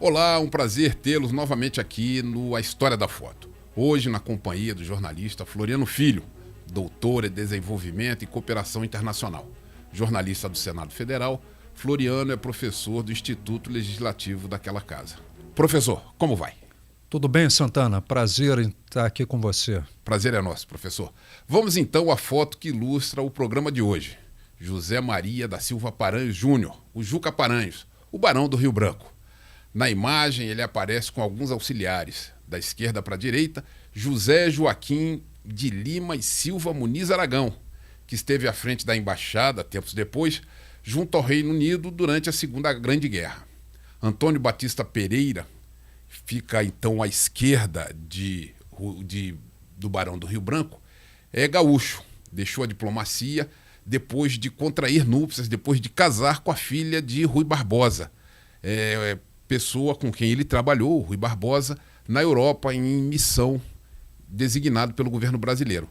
Olá, um prazer tê-los novamente aqui no A História da Foto. Hoje na companhia do jornalista Floriano Filho, doutor em Desenvolvimento e Cooperação Internacional. Jornalista do Senado Federal, Floriano é professor do Instituto Legislativo daquela casa. Professor, como vai? Tudo bem, Santana? Prazer em estar aqui com você. Prazer é nosso, professor. Vamos então à foto que ilustra o programa de hoje. José Maria da Silva Paranhos Júnior, o Juca Paranhos, o Barão do Rio Branco. Na imagem, ele aparece com alguns auxiliares. Da esquerda para a direita, José Joaquim de Lima e Silva Muniz Aragão, que esteve à frente da embaixada, tempos depois, junto ao Reino Unido durante a Segunda Grande Guerra. Antônio Batista Pereira fica então à esquerda do Barão do Rio Branco. É gaúcho, deixou a diplomacia depois de contrair núpcias, depois de casar com a filha de Rui Barbosa. Pessoa com quem ele trabalhou, Rui Barbosa, na Europa em missão designado pelo governo brasileiro.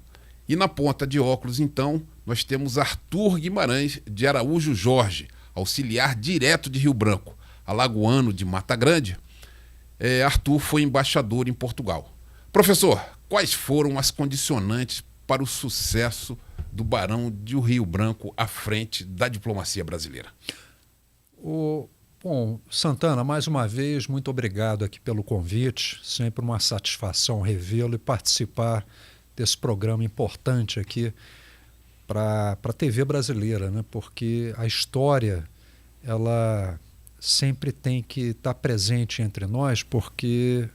E na ponta de óculos, então, nós temos Arthur Guimarães de Araújo Jorge, auxiliar direto de Rio Branco, alagoano de Mata Grande. Arthur foi embaixador em Portugal. Professor, quais foram as condicionantes para o sucesso do Barão de Rio Branco à frente da diplomacia brasileira? Bom, Santana, mais uma vez, muito obrigado aqui pelo convite. Sempre uma satisfação revê-lo e participar desse programa importante aqui para a TV brasileira, né? Porque a história, ela sempre tem que estar presente entre nós, porque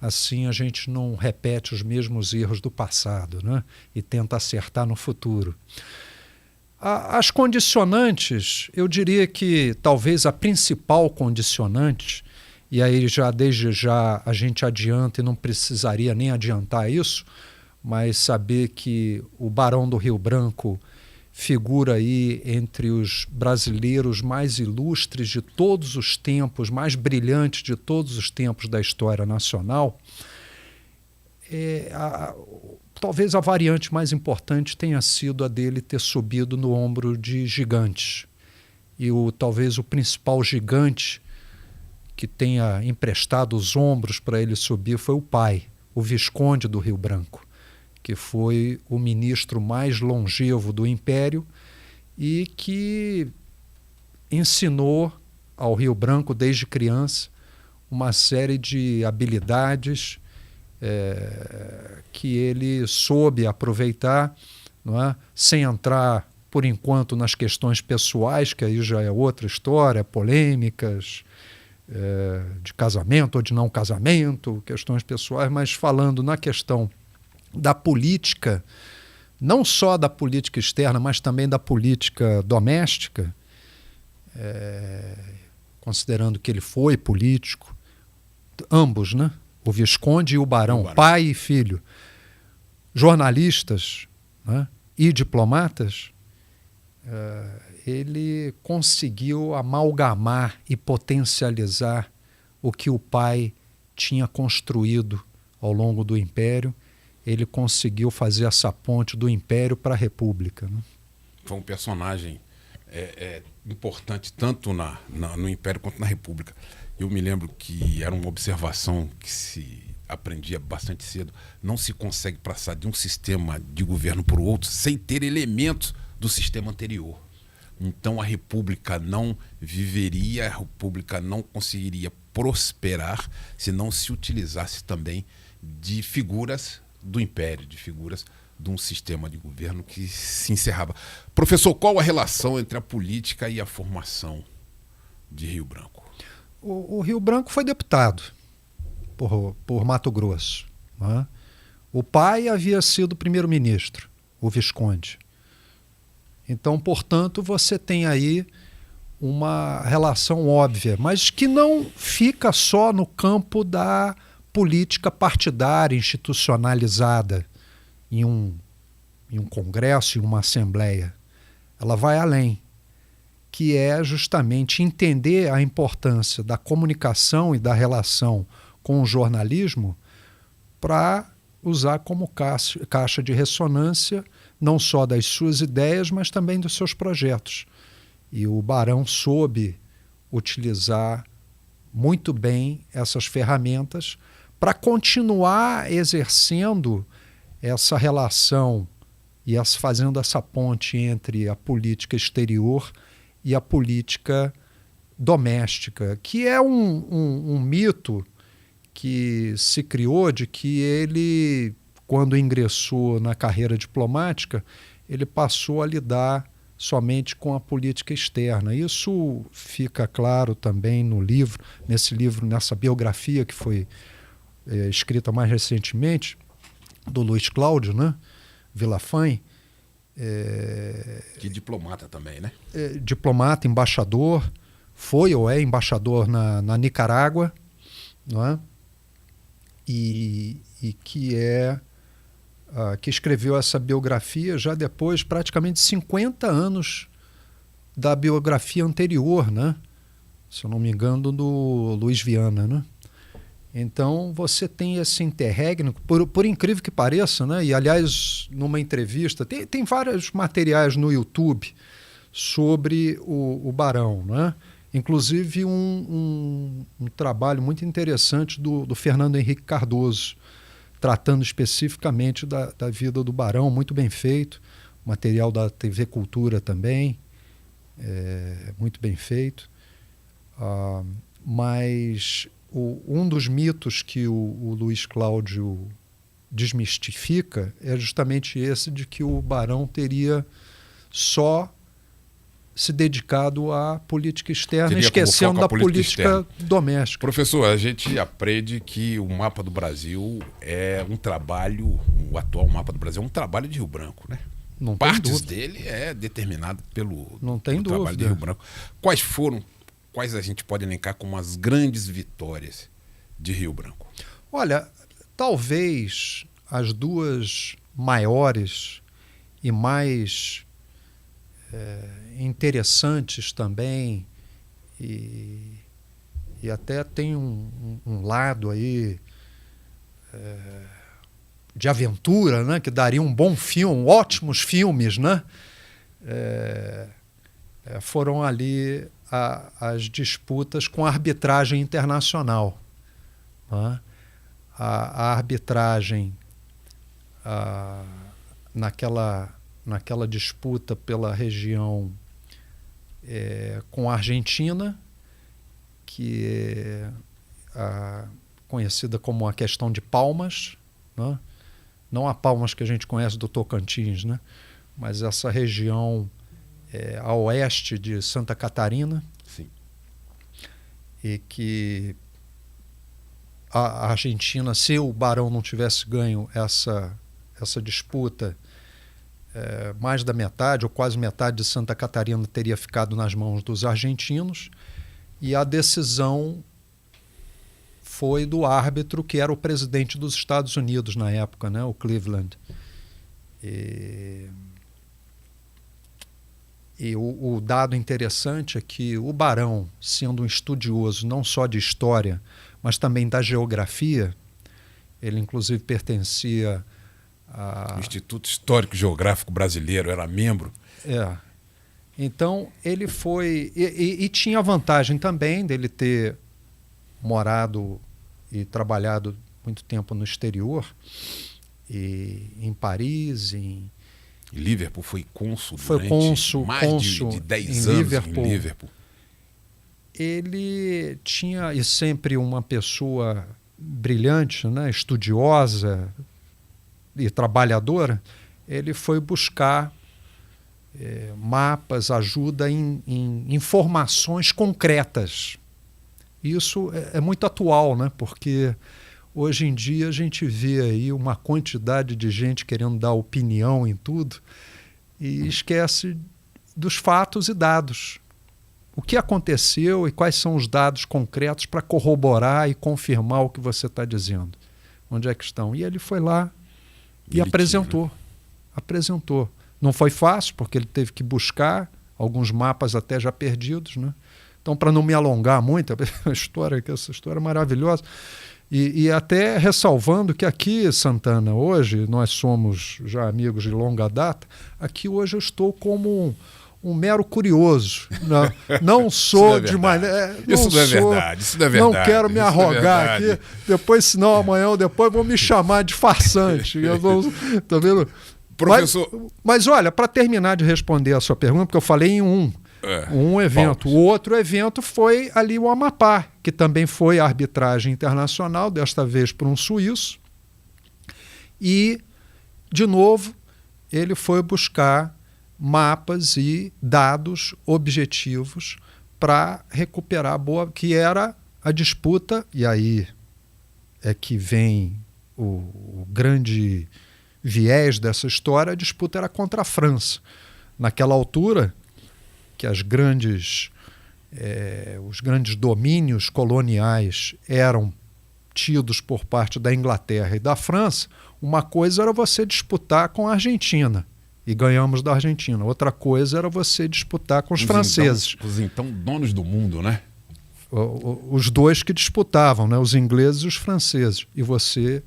assim a gente não repete os mesmos erros do passado, né? E tenta acertar no futuro. As condicionantes, eu diria que talvez a principal condicionante, e aí desde já a gente adianta e não precisaria nem adiantar isso, mas saber que o Barão do Rio Branco figura aí entre os brasileiros mais ilustres de todos os tempos, mais brilhantes de todos os tempos da história nacional. Talvez a variante mais importante tenha sido a dele ter subido no ombro de gigantes. E talvez o principal gigante que tenha emprestado os ombros para ele subir foi o pai, o Visconde do Rio Branco, que foi o ministro mais longevo do Império e que ensinou ao Rio Branco, desde criança, uma série de habilidades que ele soube aproveitar, não é? Sem entrar, por enquanto, nas questões pessoais, que aí já é outra história, polêmicas de casamento ou de não casamento, questões pessoais, mas falando na questão da política, não só da política externa, mas também da política doméstica, considerando que ele foi político, ambos, né? O Visconde e o Barão, pai e filho, jornalistas, né, e diplomatas, ele conseguiu amalgamar e potencializar o que o pai tinha construído ao longo do Império. Ele conseguiu fazer essa ponte do Império para a República, né? Foi um personagem importante tanto no Império quanto na República. Eu me lembro que era uma observação que se aprendia bastante cedo. Não se consegue passar de um sistema de governo para o outro sem ter elementos do sistema anterior. Então a República não viveria, a República não conseguiria prosperar se não se utilizasse também de figuras do Império, de figuras de um sistema de governo que se encerrava. Professor, qual a relação entre a política e a formação de Rio Branco? O Rio Branco foi deputado por Mato Grosso, né? O pai havia sido primeiro-ministro, o Visconde. Então, portanto, você tem aí uma relação óbvia, mas que não fica só no campo da política partidária institucionalizada em um congresso, em uma assembleia. Ela vai além, que é justamente entender a importância da comunicação e da relação com o jornalismo para usar como caixa de ressonância não só das suas ideias, mas também dos seus projetos. E o Barão soube utilizar muito bem essas ferramentas para continuar exercendo essa relação e fazendo essa ponte entre a política exterior e a política doméstica, que é um mito que se criou de que ele, quando ingressou na carreira diplomática, ele passou a lidar somente com a política externa. Isso fica claro também no livro, nessa biografia que foi escrita mais recentemente, do Luiz Cláudio, né? Villafañe. Que diplomata também, né? Diplomata, embaixador, foi ou é embaixador na Nicarágua, não é? E que que escreveu essa biografia já depois praticamente 50 anos da biografia anterior, né? Se eu não me engano, do Luiz Viana, né? Então você tem esse interregno, por incrível que pareça, né? E aliás, numa entrevista, tem vários materiais no YouTube sobre o Barão, né? Inclusive um trabalho muito interessante do Fernando Henrique Cardoso, tratando especificamente da vida do Barão, muito bem feito. Material da TV Cultura também, muito bem feito. Mas um dos mitos que o Luiz Cláudio desmistifica é justamente esse de que o Barão teria só se dedicado à política externa, esquecendo da política doméstica. Professor, a gente aprende que o Mapa do Brasil é um trabalho, o atual Mapa do Brasil é um trabalho de Rio Branco, né? Não Partes dele é determinado pelo trabalho de Rio Branco. Quais a gente pode elencar como as grandes vitórias de Rio Branco? Olha, talvez as duas maiores e mais interessantes também, e até tem um lado aí de aventura, né, que daria um bom filme, ótimos filmes, né? Foram ali as disputas com a arbitragem internacional, né? A arbitragem naquela disputa pela região com a Argentina, que é conhecida como a questão de Palmas, né? Não a Palmas que a gente conhece do Tocantins, né? Mas essa região a oeste de Santa Catarina. Sim. E que a Argentina, se o Barão não tivesse ganho essa disputa, mais da metade ou quase metade de Santa Catarina teria ficado nas mãos dos argentinos, e a decisão foi do árbitro, que era o presidente dos Estados Unidos na época, né, o Cleveland. E o dado interessante é que o Barão, sendo um estudioso não só de história, mas também da geografia, ele inclusive pertencia o Instituto Histórico e Geográfico Brasileiro, era membro. Então ele foi e tinha a vantagem também dele ter morado e trabalhado muito tempo no exterior, em Paris, em Liverpool, foi cônsul mais de 10 anos em Liverpool. Ele tinha, e sempre uma pessoa brilhante, né, estudiosa e trabalhadora, ele foi buscar mapas, ajuda em informações concretas. Isso é muito atual, né? Porque hoje em dia a gente vê aí uma quantidade de gente querendo dar opinião em tudo e esquece dos fatos e dados. O que aconteceu e quais são os dados concretos para corroborar e confirmar o que você está dizendo? Onde é que estão? E ele foi lá e apresentou. Apresentou. Não foi fácil, porque ele teve que buscar alguns mapas até já perdidos, né? Então, para não me alongar muito, essa história é maravilhosa. E até ressalvando que aqui, Santana, hoje, nós somos já amigos de longa data, aqui hoje eu estou como um mero curioso. Não sou de maneira... Isso não é verdade, isso não é verdade. Não quero me arrogar aqui, depois, senão amanhã ou depois vão me chamar de farsante. Tá vendo? Professor... Mas olha, para terminar de responder a sua pergunta, porque eu falei em um evento. O outro evento foi ali o Amapá, que também foi arbitragem internacional, desta vez por um suíço. E, de novo, ele foi buscar mapas e dados objetivos para recuperar a boa, que era a disputa, e aí é que vem o grande viés dessa história, a disputa era contra a França. Naquela altura, que os grandes domínios coloniais eram tidos por parte da Inglaterra e da França, uma coisa era você disputar com a Argentina, e ganhamos da Argentina. Outra coisa era você disputar com os franceses. Os então donos do mundo, né? Os dois que disputavam, né? Os ingleses e os franceses. E você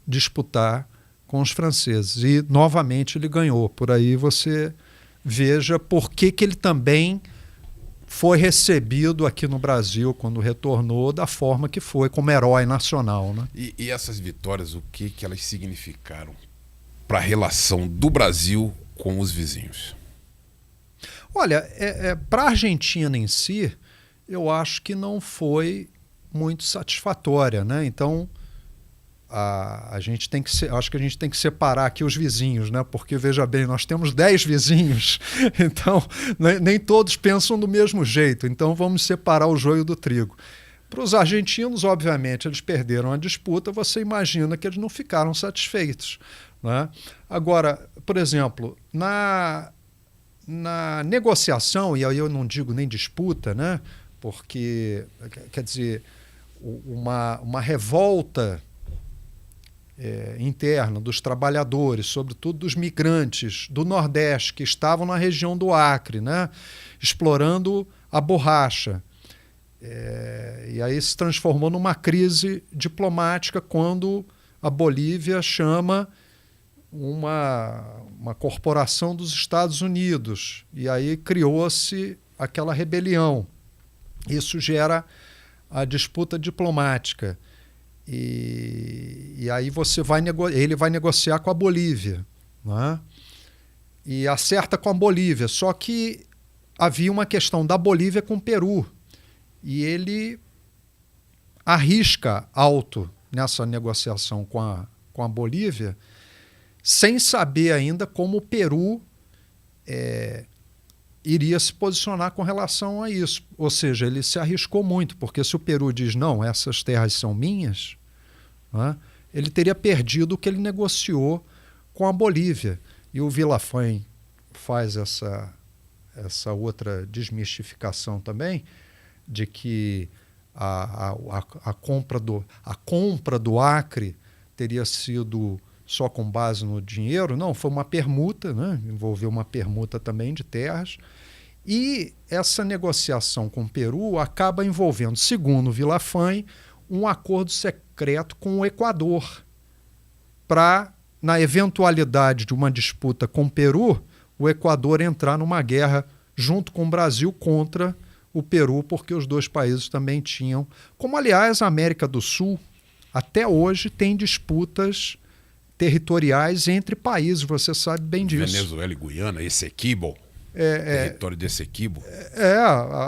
disputar com os franceses. E, novamente, ele ganhou. Por aí você veja por que ele também foi recebido aqui no Brasil, quando retornou, da forma que foi, como herói nacional, né? E essas vitórias, o que elas significaram para a relação do Brasil com os vizinhos? Olha, para a Argentina em si, eu acho que não foi muito satisfatória, né? Então, acho que a gente tem que separar aqui os vizinhos, né? Porque, veja bem, nós temos 10 vizinhos, então nem todos pensam do mesmo jeito, então vamos separar o joio do trigo. Para os argentinos, obviamente, eles perderam a disputa, você imagina que eles não ficaram satisfeitos, né? Agora, por exemplo, na negociação, e aí eu não digo nem disputa, né? Porque, quer dizer, uma revolta interna dos trabalhadores, sobretudo dos migrantes do Nordeste, que estavam na região do Acre, né? Explorando a borracha. E aí se transformou numa crise diplomática quando a Bolívia chama uma corporação dos Estados Unidos, e aí criou-se aquela rebelião. Isso gera a disputa diplomática. E aí ele vai negociar com a Bolívia, né? E acerta com a Bolívia, só que havia uma questão da Bolívia com o Peru, e ele arrisca alto nessa negociação com a Bolívia, sem saber ainda como o Peru iria se posicionar com relação a isso. Ou seja, ele se arriscou muito, porque se o Peru diz, não, essas terras são minhas, né, ele teria perdido o que ele negociou com a Bolívia. E o Villafañe faz essa outra desmistificação também, de que a compra do Acre teria sido só com base no dinheiro. Não, foi uma permuta, né? Envolveu uma permuta também de terras. E essa negociação com o Peru acaba envolvendo, segundo Villafañe, um acordo secreto com o Equador, para, na eventualidade de uma disputa com o Peru, o Equador entrar numa guerra junto com o Brasil contra o Peru, porque os dois países também tinham, como aliás a América do Sul até hoje tem disputas territoriais entre países, você sabe bem disso. Venezuela e Guiana, Essequibo, território de Essequibo.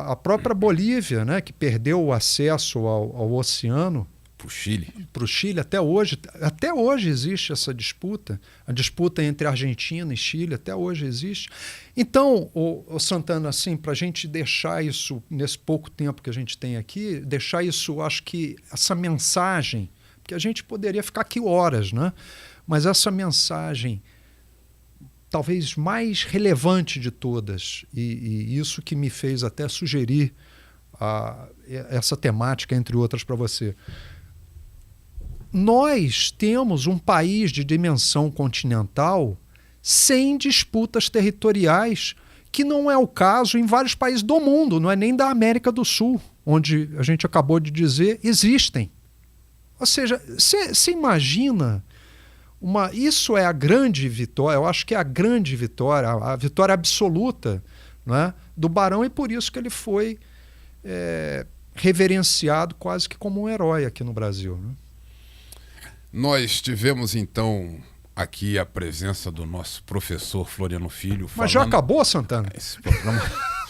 A própria Bolívia, né, que perdeu o acesso ao oceano. Para o Chile. Para o Chile, até hoje existe essa disputa. A disputa entre Argentina e Chile até hoje existe. Então, o Santana, assim, para a gente deixar isso, nesse pouco tempo que a gente tem aqui, deixar isso, acho que essa mensagem, porque a gente poderia ficar aqui horas, né? Mas essa mensagem talvez mais relevante de todas, e isso que me fez até sugerir essa temática, entre outras, para você. Nós temos um país de dimensão continental sem disputas territoriais, que não é o caso em vários países do mundo, não é nem da América do Sul, onde a gente acabou de dizer, existem. Ou seja, você imagina, isso é a grande vitória, eu acho que é a grande vitória, a vitória absoluta, né, do Barão, e por isso que ele foi reverenciado quase que como um herói aqui no Brasil, né? Nós tivemos, então, aqui a presença do nosso professor Floriano Filho. Mas já acabou, Santana? Esse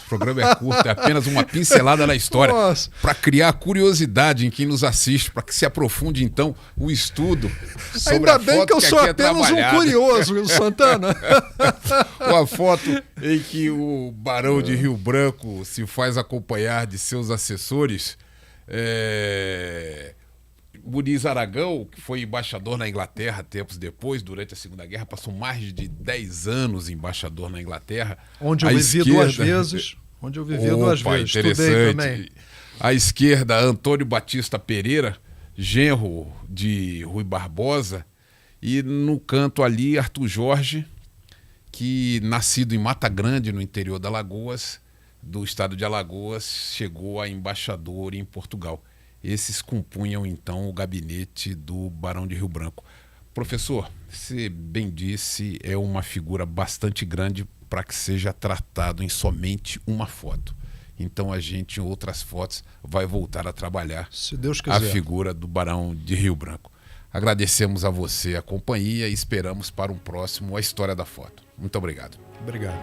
programa é curto, é apenas uma pincelada na história, para criar curiosidade em quem nos assiste, para que se aprofunde, então, o estudo sobre Ainda a bem foto que eu sou apenas um curioso, Santana. Uma foto em que o Barão de Rio Branco se faz acompanhar de seus assessores. Muniz Aragão, que foi embaixador na Inglaterra tempos depois, durante a Segunda Guerra, passou mais de 10 anos embaixador na Inglaterra. Onde eu vivi duas vezes. Estudei também. À esquerda, Antônio Batista Pereira, genro de Rui Barbosa. E no canto ali, Arthur Jorge, que, nascido em Mata Grande, no interior de Alagoas, do estado de Alagoas, chegou a embaixador em Portugal. Esses compunham, então, o gabinete do Barão de Rio Branco. Professor, você bem disse, é uma figura bastante grande para que seja tratado em somente uma foto. Então a gente, em outras fotos, vai voltar a trabalhar, se Deus quiser, a figura do Barão de Rio Branco. Agradecemos a você a companhia e esperamos para um próximo A História da Foto. Muito obrigado. Obrigado.